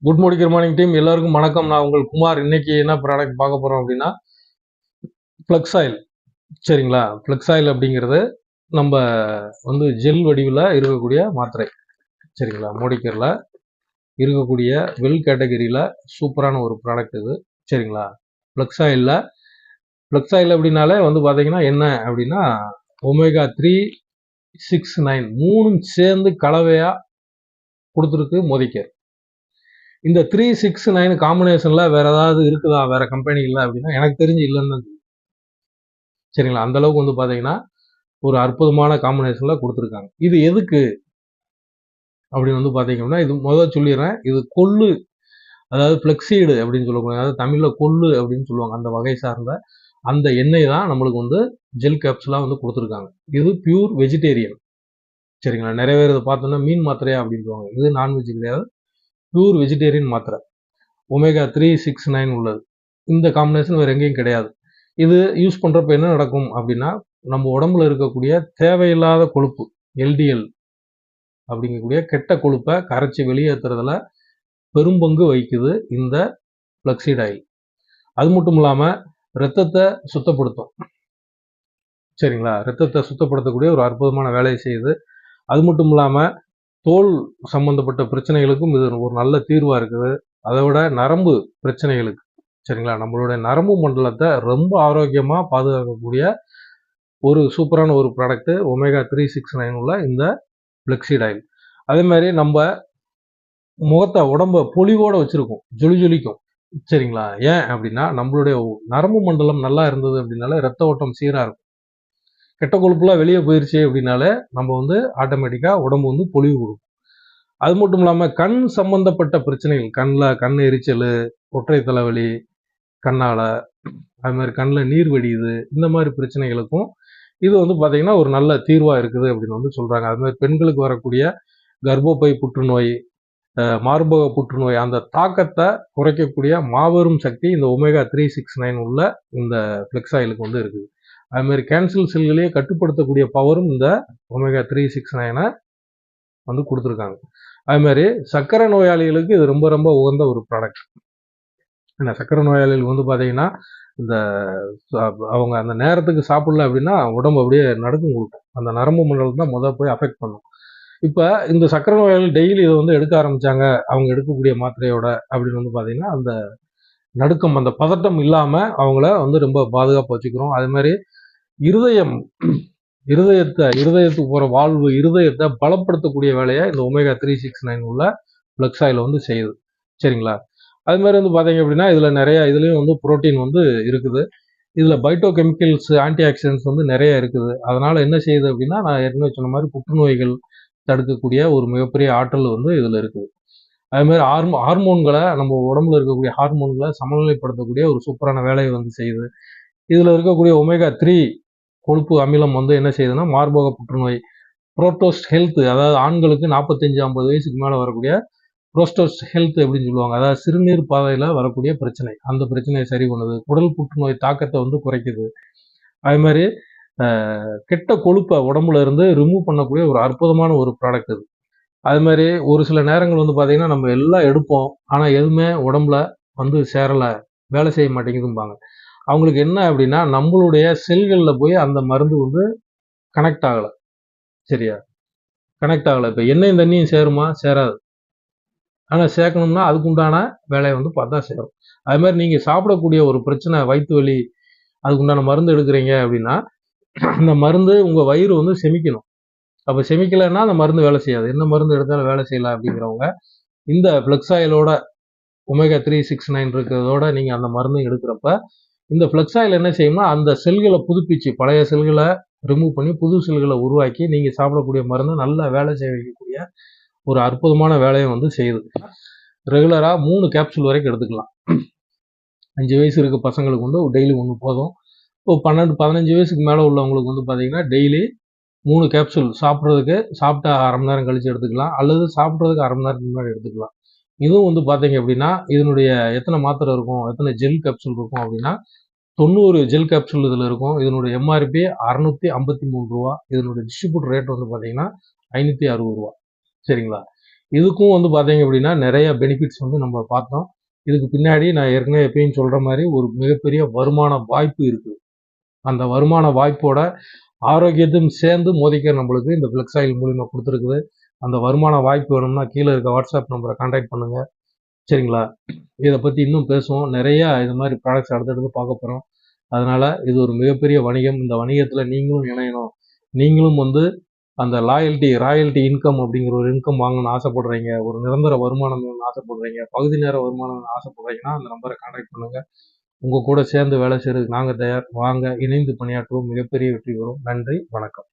Good morning team எல்லாருக்கும் வணக்கம். நான் உங்கள் குமார். இன்னைக்கு என்ன ப்ராடக்ட் பார்க்க போறோம் அப்படின்னா ஃப்ளக்ஸ் ஆயில். சரிங்களா? ஃப்ளக்ஸ் ஆயில் அப்படிங்கிறது நம்ம ஜெல் வடிவில் இருக்கக்கூடிய மாத்திரை. சரிங்களா? மோடிக்கரில் இருக்கக்கூடிய வெல் கேட்டகரியில் சூப்பரான ஒரு ப்ராடக்ட் இது. சரிங்களா? ஃப்ளக்ஸ் ஆயில் அப்படின்னாலே பார்த்தீங்கன்னா என்ன அப்படின்னா ஒமேகா 3, 6, 9 மூணும் சேர்ந்து கலவையாக கொடுத்துருக்கு மோடிக்கர். இந்த 3, 6, 9 காம்பினேஷன்ல வேற ஏதாவது இருக்குதா வேற கம்பெனிகள்ல அப்படின்னா எனக்கு தெரிஞ்சு இல்லைன்னு. சரிங்களா? அந்த அளவுக்கு பாத்தீங்கன்னா ஒரு அற்புதமான காம்பினேஷன்ல கொடுத்துருக்காங்க. இது எதுக்கு அப்படின்னு பாத்தீங்கன்னா இது முதல்ல சொல்லிடுறேன். இது கொள்ளு, அதாவது பிளெக்சீடு அப்படின்னு சொல்லக்கூடிய, அதாவது தமிழ்ல கொள்ளு அப்படின்னு சொல்லுவாங்க. அந்த வகை சார்ந்த அந்த எண்ணெய் தான் நம்மளுக்கு ஜெல் கேப்சுலா கொடுத்துருக்காங்க. இது பியூர் வெஜிடேரியன். சரிங்களா? நிறைய பேர் இதை பார்த்தோம்னா மீன் மாத்திரையா அப்படின்னு சொல்லுவாங்க. இது நான்வெஜ் கிடையாது, பியூர் வெஜிடேரியன் மாத்திரை. ஒமேகா 3, 6, 9 உள்ளது. இந்த காம்பினேஷன் வேற எங்கேயும் கிடையாது. இது யூஸ் பண்றப்ப என்ன நடக்கும் அப்படின்னா நம்ம உடம்புல இருக்கக்கூடிய தேவையில்லாத கொழுப்பு எல்டிஎல் அப்படிங்கக்கூடிய கெட்ட கொழுப்பை கரைச்சி வெளியேற்றுறதுல பெரும்பங்கு வகிக்குது இந்த ஃப்ளக்ஸீட் ஆயில். அது மட்டும் இல்லாம ரத்தத்தை சுத்தப்படுத்தும். சரிங்களா? ரத்தத்தை சுத்தப்படுத்தக்கூடிய ஒரு அற்புதமான வேலையை செய்யுது. அது மட்டும் இல்லாம தோல் சம்பந்தப்பட்ட பிரச்சனைகளுக்கும் இது ஒரு நல்ல தீர்வா இருக்குது. அதை விட நரம்பு பிரச்சனைகளுக்கு, சரிங்களா, நம்மளுடைய நரம்பு மண்டலத்தை ரொம்ப ஆரோக்கியமா பாதுகாக்கக்கூடிய ஒரு சூப்பரான ஒரு ப்ராடக்ட் ஒமேகா 3, 6, 9 உள்ள இந்த ஃப்ளக்ஸீட் ஆயில். அதே மாதிரி நம்ம முகத்தை உடம்ப பொலிவோட வச்சிருக்கோம், ஜொலி ஜொலிக்கும். சரிங்களா? ஏன் அப்படின்னா நம்மளுடைய நரம்பு மண்டலம் நல்லா இருந்தது அப்படின்னாலே ரத்த ஓட்டம் சீரா இருக்கும். கெட்ட கொழுப்புலாம் வெளியே போயிருச்சு அப்படின்னாலே நம்ம ஆட்டோமேட்டிக்கா உடம்பு பொலிவு கொடுக்கும். அது மட்டும் இல்லாம கண் சம்பந்தப்பட்ட பிரச்சனைகள், கண் எரிச்சல், ஒற்றை தலைவலி, கண்ணால, அது மாதிரி கண்ணில் நீர் வடியுது, இந்த மாதிரி பிரச்சனைகளுக்கும் இது பார்த்தீங்கன்னா ஒரு நல்ல தீர்வா இருக்குது அப்படின்னு சொல்றாங்க. அது மாதிரி பெண்களுக்கு வரக்கூடிய கர்ப்பப்பை புற்றுநோய், மார்பக புற்றுநோய், அந்த தாக்கத்தை குறைக்கக்கூடிய மாபெரும் சக்தி இந்த ஒமேகா 3, 6, 9 உள்ள இந்த ஃப்ளெக்ஸ் ஆயிலுக்கு இருக்குது. அது மாதிரி கேன்சர் செல்களையே கட்டுப்படுத்தக்கூடிய பவரும் இந்த ஒமேகா 3, 6, 9 கொடுத்துருக்காங்க. அது மாதிரி சர்க்கரை நோயாளிகளுக்கு இது ரொம்ப ரொம்ப உகந்த ஒரு ப்ராடக்ட். ஏன்னா சர்க்கரை நோயாளிகள் பார்த்தீங்கன்னா இந்த அவங்க அந்த நேரத்துக்கு சாப்பிடல அப்படின்னா உடம்பு அப்படியே நடுக்கம் கொடுக்கும். அந்த நரம்பு மண்டலம் தான் முதல் போய் அஃபெக்ட் பண்ணும். இப்போ இந்த சர்க்கரை நோயாளிகள் டெய்லி இதை எடுக்க ஆரம்பிச்சாங்க, அவங்க எடுக்கக்கூடிய மாத்திரையோட அப்படின்னு பார்த்தீங்கன்னா அந்த நடுக்கம், அந்த பதட்டம் இல்லாம அவங்கள ரொம்ப பாதுகாப்பு வச்சுக்கிறோம். அது மாதிரி இருதயத்துக்கு போற வாழ்வு, இருதயத்தை பலப்படுத்தக்கூடிய வேலையை இந்த ஒமேகா 3, 6, 9 உள்ள ஃப்ளக்ஸ் ஆயில் செய்யுது. சரிங்களா? அது மாதிரி பார்த்தீங்க அப்படின்னா இதுல நிறைய இதுலயும் புரோட்டீன் இருக்குது. இதுல பைட்டோ கெமிக்கல்ஸ், ஆன்டி ஆக்சிடென்ட்ஸ் நிறைய இருக்குது. அதனால என்ன செய்யுது அப்படின்னா நான் ஏற்கனவே சொன்ன மாதிரி புற்றுநோய்கள் தடுக்கக்கூடிய ஒரு மிகப்பெரிய ஆற்றல் இதுல இருக்குது. அது மாதிரி ஹார்மோன்களை, நம்ம உடம்புல இருக்கக்கூடிய ஹார்மோன்களை சமநிலைப்படுத்தக்கூடிய ஒரு சூப்பரான வேலையை செய்யுது. இதுல இருக்கக்கூடிய ஒமேகா 3 கொழுப்பு அமிலம் என்ன செய்யுதுன்னா மார்பக புற்றுநோய், புரோட்டோஸ்ட் ஹெல்த், அதாவது ஆண்களுக்கு 45-50 வயசுக்கு மேல வரக்கூடிய புரோஸ்டோஸ்ட் ஹெல்த் அப்படின்னு சொல்லுவாங்க, அதாவது சிறுநீர் பாதையில வரக்கூடிய பிரச்சனை, அந்த பிரச்சனையை சரி பண்ணுது. குடல் புற்றுநோய் தாக்கத்தை குறைக்குது. அது மாதிரி கெட்ட கொழுப்பை உடம்புல இருந்து ரிமூவ் பண்ணக்கூடிய ஒரு அற்புதமான ஒரு ப்ராடக்ட் இது. அது மாதிரி ஒரு சில நேரங்கள் பார்த்தீங்கன்னா நம்ம எல்லாம் எடுப்போம், ஆனா எதுவுமே உடம்புல சேரல, வேலை செய்ய மாட்டேங்குதும்பாங்க. அவங்களுக்கு என்ன அப்படின்னா நம்மளுடைய செல்களில் போய் அந்த மருந்து கனெக்ட் ஆகலை. சரியா? கனெக்ட் ஆகலை. இப்போ எண்ணெயும் தண்ணியும் சேருமா? சேராது. ஆனால் சேர்க்கணும்னா அதுக்குண்டான வேலையை பார்த்தா சேரும். அது மாதிரி நீங்கள் சாப்பிடக்கூடிய ஒரு பிரச்சனை, வயிற்று வலி, அதுக்குண்டான மருந்து எடுக்கிறீங்க அப்படின்னா அந்த மருந்து உங்கள் வயிறு செமிக்கணும். அப்போ செமிக்கலைன்னா அந்த மருந்து வேலை செய்யாது. என்ன மருந்து எடுத்தாலும் வேலை செய்யலாம் அப்படிங்கிறவங்க இந்த ஃப்ளக்ஸ் ஆயிலோட ஒமேகா 3, 6, 9 இருக்கிறதோட நீங்கள் அந்த மருந்து எடுக்கிறப்ப இந்த ஃப்ளக்ஸ் ஆயில் என்ன செய்யும்னா அந்த செல்களை புதுப்பிச்சு, பழைய செல்களை ரிமூவ் பண்ணி புது செல்களை உருவாக்கி நீங்கள் சாப்பிடக்கூடிய மருந்து நல்லா வேலை செய்ய வைக்கக்கூடிய ஒரு அற்புதமான வேலையை செய்யுது. ரெகுலராக 3 கேப்சூல் வரைக்கும் எடுத்துக்கலாம். 5 வயசு இருக்க பசங்களுக்கு டெய்லி 1 போதும். இப்போ 12-15 வயசுக்கு மேலே உள்ளவங்களுக்கு பார்த்தீங்கன்னா டெய்லி 3 கேப்சூல் சாப்பிட்டா அரை மணி நேரம் கழிச்சு எடுத்துக்கலாம், அல்லது சாப்பிட்றதுக்கு அரை மணி நேரத்துக்கு முன்னாடி எடுத்துக்கலாம். இதுவும் பார்த்தீங்க அப்படின்னா இதனுடைய எத்தனை மாத்திரை இருக்கும், எத்தனை ஜெல் கேப்சூல் இருக்கும் அப்படின்னா 90 ஜெல் கேப்சூல் இதில் இருக்கும். இதனுடைய எம்ஆர்பி ரூ. 653. இதனுடைய டிஸ்ட்ரிபியூட்டர் ரேட் பார்த்தீங்கன்னா ரூ. 560. சரிங்களா? இதுக்கும் வந்து பார்த்தீங்க அப்படின்னா நிறைய பெனிஃபிட்ஸ் வந்து நம்ம பார்த்தோம். இதுக்கு பின்னாடி நான் ஏற்கனவே எப்பயும் சொல்ற மாதிரி ஒரு மிகப்பெரிய வருமான வாய்ப்பு இருக்கு. அந்த வருமான வாய்ப்போட ஆரோக்கியத்தையும் சேர்ந்து மோதிக்க நம்மளுக்கு இந்த ஃப்ளெக்ஸ் ஆயில் மூலியமா கொடுத்துருக்குது. அந்த வருமான வாய்ப்பு வேணும்னா கீழே இருக்க வாட்ஸ்அப் நம்பரை கான்டாக்ட் பண்ணுங்க. சரிங்களா? இதை பற்றி இன்னும் பேசுவோம். நிறைய இது மாதிரி ப்ராடக்ட்ஸ் அடுத்தடுத்து பார்க்க போகிறோம். அதனால இது ஒரு மிகப்பெரிய வணிகம். இந்த வணிகத்தில் நீங்களும் இணையணும். நீங்களும் வந்து அந்த ராயல்டி இன்கம் அப்படிங்கிற ஒரு இன்கம் வாங்கணும்னு ஆசைப்படுறீங்க, ஒரு நிரந்தர வருமானம் வேணும்னு ஆசைப்படுறீங்க, பகுதி நேர வருமானம் வேணும்னு ஆசைப்படுறீங்கன்னா அந்த நம்பரை கான்டாக்ட் பண்ணுங்க. உங்க கூட சேர்ந்து வேலை செய்யறதுக்கு நாங்க தயார். வாங்க இணைந்து பணியாற்றுவோம். மிகப்பெரிய வெற்றி பெறும். நன்றி, வணக்கம்.